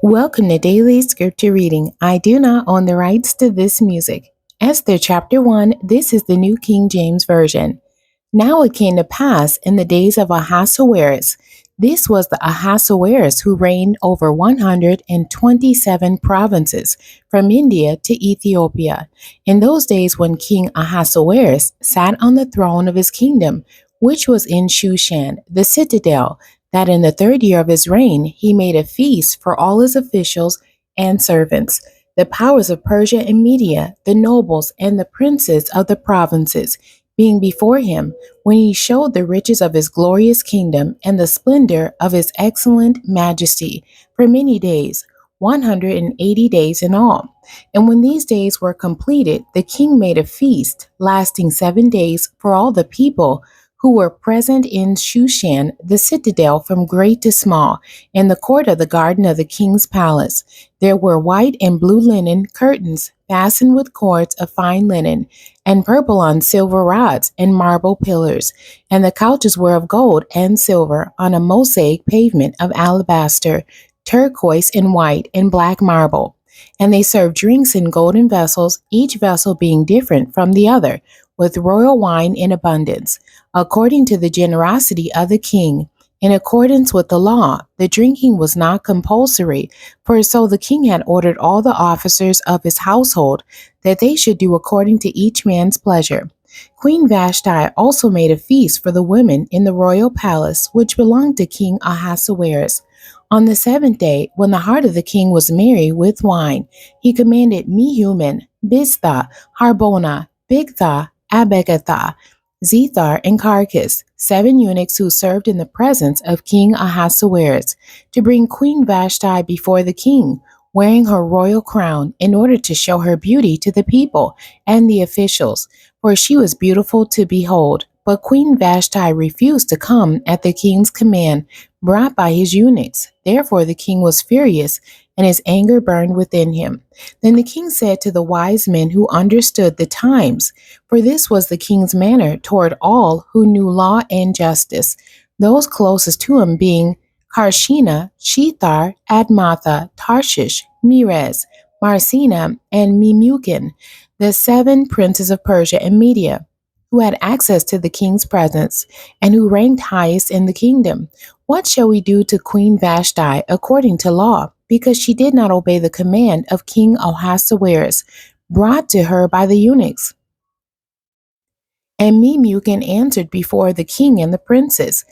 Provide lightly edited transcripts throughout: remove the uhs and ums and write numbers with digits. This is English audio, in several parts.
Welcome to Daily Scripture Reading. I do not own the rights to this music. Esther chapter 1, this is the New King James Version. Now it came to pass in the days of Ahasuerus. This was the Ahasuerus who reigned over 127 provinces, from India to Ethiopia. In those days when King Ahasuerus sat on the throne of his kingdom, which was in Shushan, the citadel, that in the third year of his reign he made a feast for all his officials and servants, the powers of Persia and Media, the nobles and the princes of the provinces, being before him, when he showed the riches of his glorious kingdom and the splendor of his excellent majesty for many days, 180 days in all. And when these days were completed, the king made a feast lasting 7 days for all the people who were present in Shushan, the citadel, from great to small, in the court of the garden of the king's palace. There were white and blue linen curtains fastened with cords of fine linen, and purple on silver rods and marble pillars. And the couches were of gold and silver on a mosaic pavement of alabaster, turquoise and white and black marble. And they served drinks in golden vessels, each vessel being different from the other, with royal wine in abundance, according to the generosity of the king. In accordance with the law, the drinking was not compulsory, for so the king had ordered all the officers of his household that they should do according to each man's pleasure. Queen Vashti also made a feast for the women in the royal palace, which belonged to King Ahasuerus. On the seventh day, when the heart of the king was merry with wine, he commanded Mehuman, Biztha, Harbona, Bigtha, Abegatha, Zethar, and Carcass, 7 eunuchs who served in the presence of King Ahasuerus, to bring Queen Vashti before the king, wearing her royal crown, in order to show her beauty to the people and the officials, for she was beautiful to behold. But Queen Vashti refused to come at the king's command, brought by his eunuchs. Therefore the king was furious, and his anger burned within him. Then the king said to the wise men who understood the times, for this was the king's manner toward all who knew law and justice, those closest to him being Karshena, Shethar, Admatha, Tarshish, Meres, Marcina, and Memucan, the 7 princes of Persia and Media, who had access to the king's presence, and who ranked highest in the kingdom. What shall we do to Queen Vashti according to law, because she did not obey the command of King Ahasuerus, brought to her by the eunuchs? And Memucan answered before the king and the princes,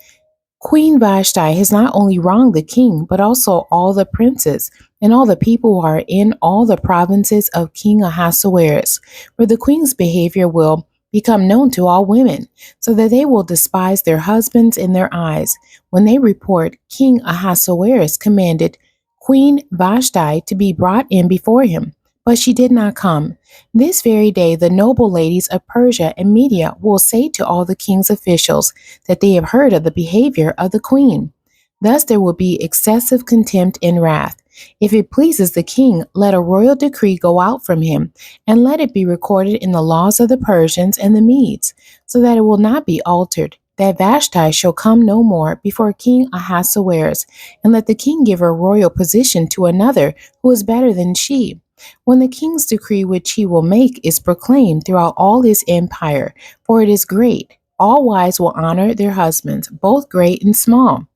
Queen Vashti has not only wronged the king, but also all the princes and all the people who are in all the provinces of King Ahasuerus. For the queen's behavior will become known to all women, so that they will despise their husbands in their eyes. When they report, King Ahasuerus commanded Queen Vashti to be brought in before him, but she did not come. This very day the noble ladies of Persia and Media will say to all the king's officials that they have heard of the behavior of the queen. Thus there will be excessive contempt and wrath. If it pleases the king, let a royal decree go out from him, and let it be recorded in the laws of the Persians and the Medes, so that it will not be altered, that Vashti shall come no more before King Ahasuerus, and let the king give her royal position to another who is better than she. When the king's decree which he will make is proclaimed throughout all his empire, for it is great, all wives will honor their husbands, both great and small.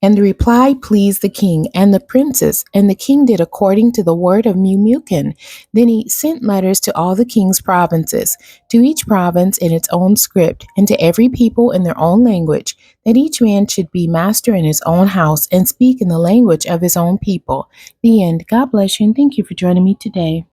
And the reply pleased the king and the princes, and the king did according to the word of Memucan. Then he sent letters to all the king's provinces, to each province in its own script, and to every people in their own language, that each man should be master in his own house and speak in the language of his own people. The end. God bless you, and thank you for joining me today.